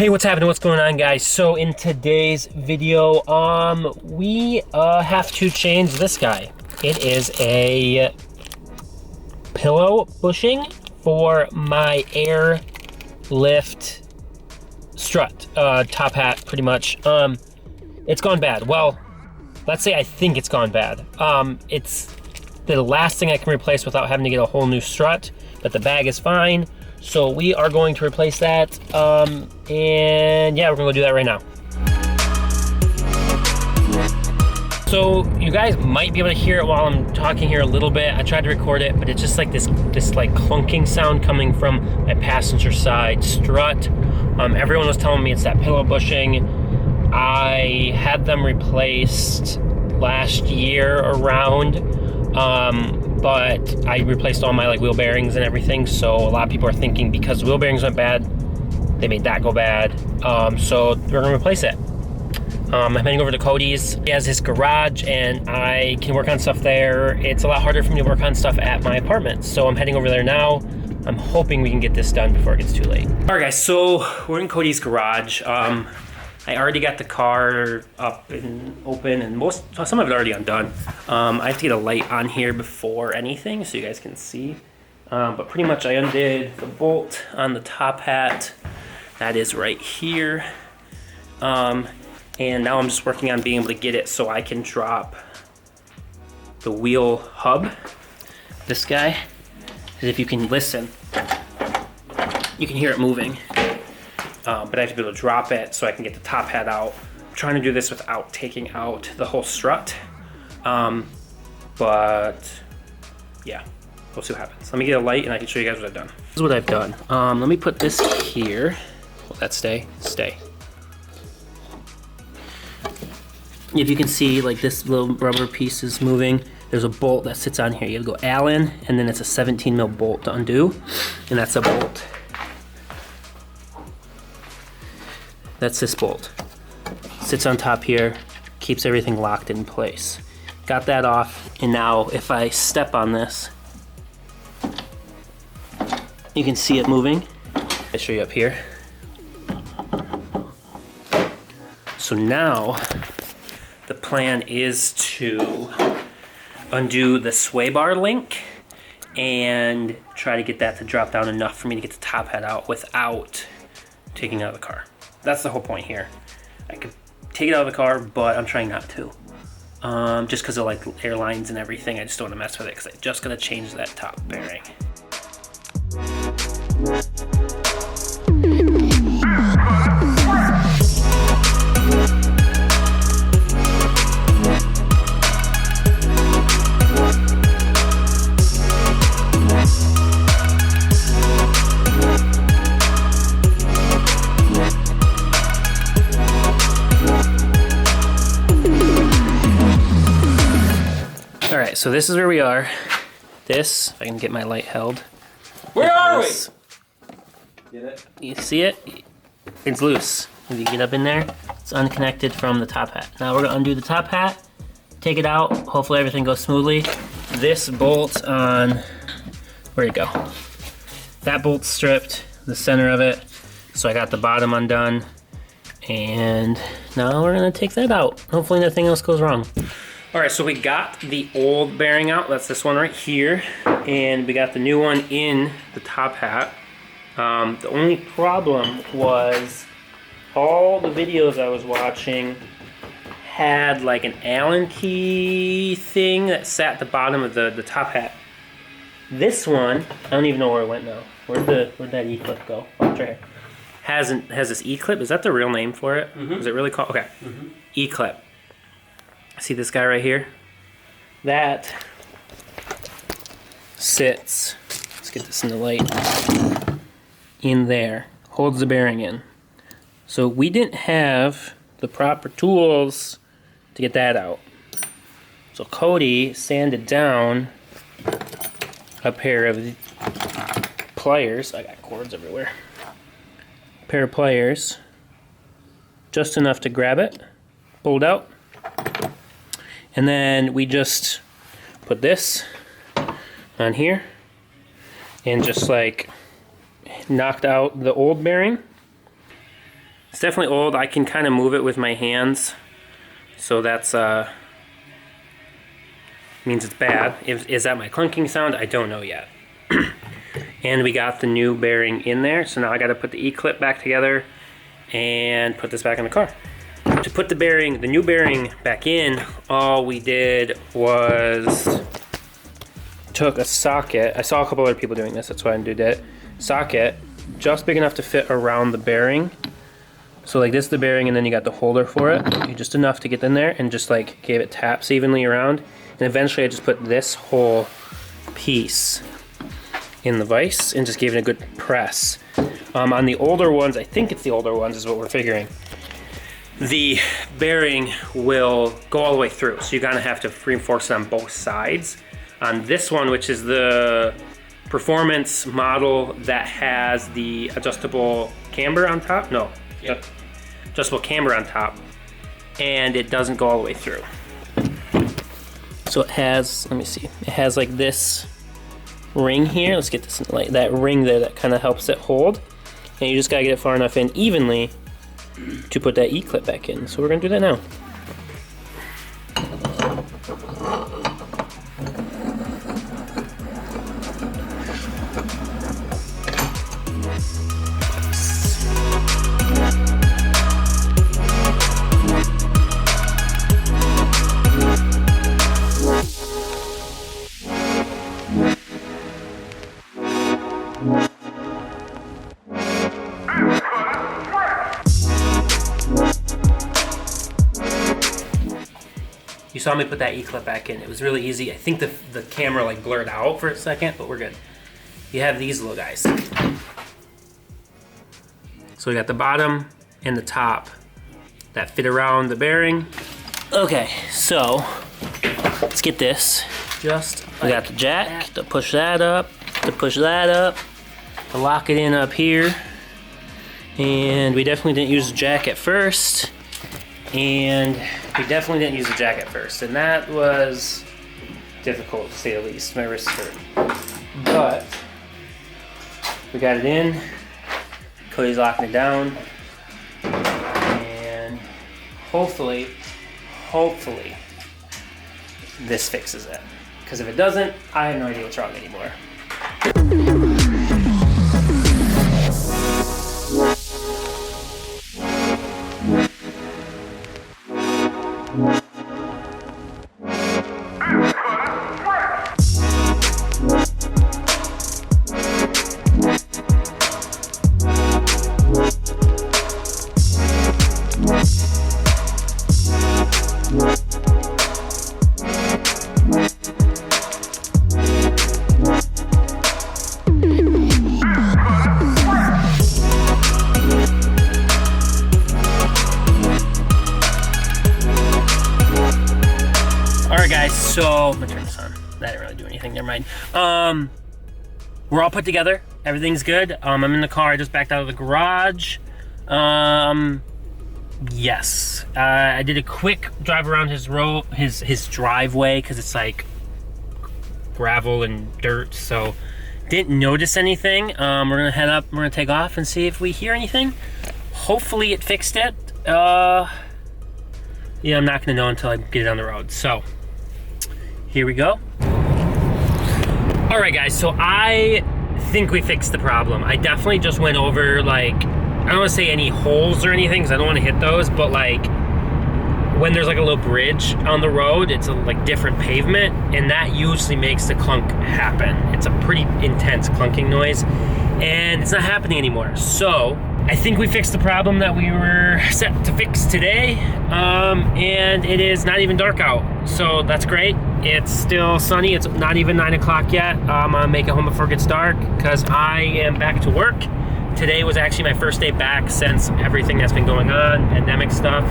Hey, what's happening? What's going on, guys? So in today's video, we have to change this guy. It is a pillow bushing for my Airlift strut, top hat, pretty much. It's gone bad. Well, let's say I think it's gone bad. It's the last thing I can replace without having to get a whole new strut, but the bag is fine. So we are going to replace that, and yeah, we're gonna go do that right now. So you guys might be able to hear it while I'm talking here a little bit. I tried to record it, but it's just like this like clunking sound coming from my passenger side strut. Everyone was telling me it's that pillow bushing. I had them replaced last year around, but I replaced all my like wheel bearings and everything, so a lot of people are thinking because the wheel bearings went bad, they made that go bad. So we're gonna replace it. I'm heading over to Kodies. He has his garage and I can work on stuff there. It's a lot harder for me to work on stuff at my apartment, so I'm heading over there now. I'm hoping we can get this done before it gets too late. All right, guys, so we're in Kodies' garage. I already got the car up and open, and some of it already undone. I have to get a light on here before anything so you guys can see. But pretty much I undid the bolt on the top hat. That is right here. And now I'm just working on being able to get it so I can drop the wheel hub. This guy, because if you can listen, you can hear it moving. But I have to be able to drop it so I can get the top hat out. I'm trying to do this without taking out the whole strut. But yeah, we'll see what happens. Let me get a light and I can show you guys what I've done. This is what I've done. Let me put this here. Will that stay? Stay. If you can see, like this little rubber piece is moving. There's a bolt that sits on here. You have to go Allen, and then it's a 17 mil bolt to undo, and that's a bolt. That's this bolt. Sits on top here, keeps everything locked in place. Got that off, and now if I step on this, you can see it moving. I'll show you up here. So now, the plan is to undo the sway bar link and try to get that to drop down enough for me to get the top hat out without taking it out of the car. That's the whole point here. I could take it out of the car, but I'm trying not to. Just because of like airlines and everything, I just don't want to mess with it because I just gotta change that top bearing. All right, so this is where we are. This, if I can get my light held. Where are we? Get it? You see it? It's loose. If you get up in there, it's unconnected from the top hat. Now we're gonna undo the top hat, take it out, hopefully everything goes smoothly. This bolt on, where'd it go? That bolt's stripped, the center of it, so I got the bottom undone. And now we're gonna take that out. Hopefully nothing else goes wrong. All right, so we got the old bearing out. That's this one right here. And we got the new one in the top hat. The only problem was all the videos I was watching had like an Allen key thing that sat at the bottom of the top hat. This one, I don't even know where it went now. Where'd that E-clip go? Oh, it's right here. Has this E-clip, is that the real name for it? Mm-hmm. Is it really called? Okay, E-clip. See this guy right here? That sits, let's get this in the light, in there, holds the bearing in. So we didn't have the proper tools to get that out. So Cody sanded down a pair of pliers, I got cords everywhere, a pair of pliers, just enough to grab it, pulled out. And then we just put this on here and just like knocked out the old bearing It's definitely old. I can kind of move it with my hands, so that's means it's bad. Is that my clunking sound? I don't know yet. And we got the new bearing in there, so now I got to put the E-clip back together and put this back in the car. To put the bearing, the new bearing back in, all we did was took a socket. I saw a couple other people doing this, that's why I did it. Socket, just big enough to fit around the bearing. So like this is the bearing, and then you got the holder for it. Just enough to get in there, and just like gave it taps evenly around. And eventually I just put this whole piece in the vise and just gave it a good press. On the older ones, I think it's the older ones is what we're figuring, the bearing will go all the way through. So you're gonna have to reinforce it on both sides. On this one, which is the performance model that has the adjustable camber on top, no. Yep. Adjustable camber on top, and it doesn't go all the way through. So it has, let me see, it has like this ring here. Let's get this, like that ring there that kind of helps it hold. And you just gotta get it far enough in evenly to put that E-clip back in. So we're gonna do that now. You saw me put that E-clip back in. It was really easy. I think the camera like blurred out for a second, but we're good. You have these little guys. So we got the bottom and the top that fit around the bearing. Okay, so let's get this. Just we got the jack to push that up, to lock it in up here. And we definitely didn't use the jack at first. And that was difficult to say the least. My wrist hurt. But we got it in. Cody's locking it down. And hopefully, this fixes it. Because if it doesn't, I have no idea what's wrong anymore. So, I'm gonna turn this on. That didn't really do anything, never mind. We're all put together. Everything's good. I'm in the car, I just backed out of the garage. Yes. I did a quick drive around his driveway, because it's like gravel and dirt, so didn't notice anything. We're gonna head up, we're gonna take off and see if we hear anything. Hopefully it fixed it. Yeah, I'm not gonna know until I get it on the road, so. Here we go. All right, guys, so I think we fixed the problem. I definitely just went over, like, I don't want to say any holes or anything, because I don't want to hit those, but like, when there's like a little bridge on the road, it's a like different pavement, and that usually makes the clunk happen. It's a pretty intense clunking noise, and it's not happening anymore. So I think we fixed the problem that we were set to fix today, and it is not even dark out, so that's great. It's still sunny. It's not even 9 o'clock yet. I'm gonna make it home before it gets dark because I am back to work. Today was actually my first day back since everything that's been going on, pandemic stuff.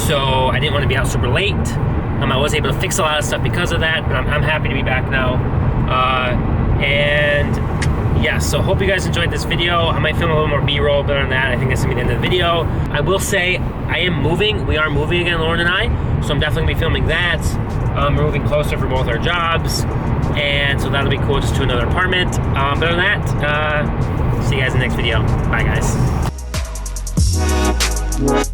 So I didn't want to be out super late. I was able to fix a lot of stuff because of that, but I'm happy to be back now. And yeah, so hope you guys enjoyed this video. I might film a little more B-roll, but other than that, I think that's gonna be the end of the video. I will say, I am moving. We are moving again, Lauren and I, so I'm definitely gonna be filming that. We're moving closer for both our jobs, and so that'll be cool, just to another apartment. But other than that, see you guys in the next video. Bye, guys. guys.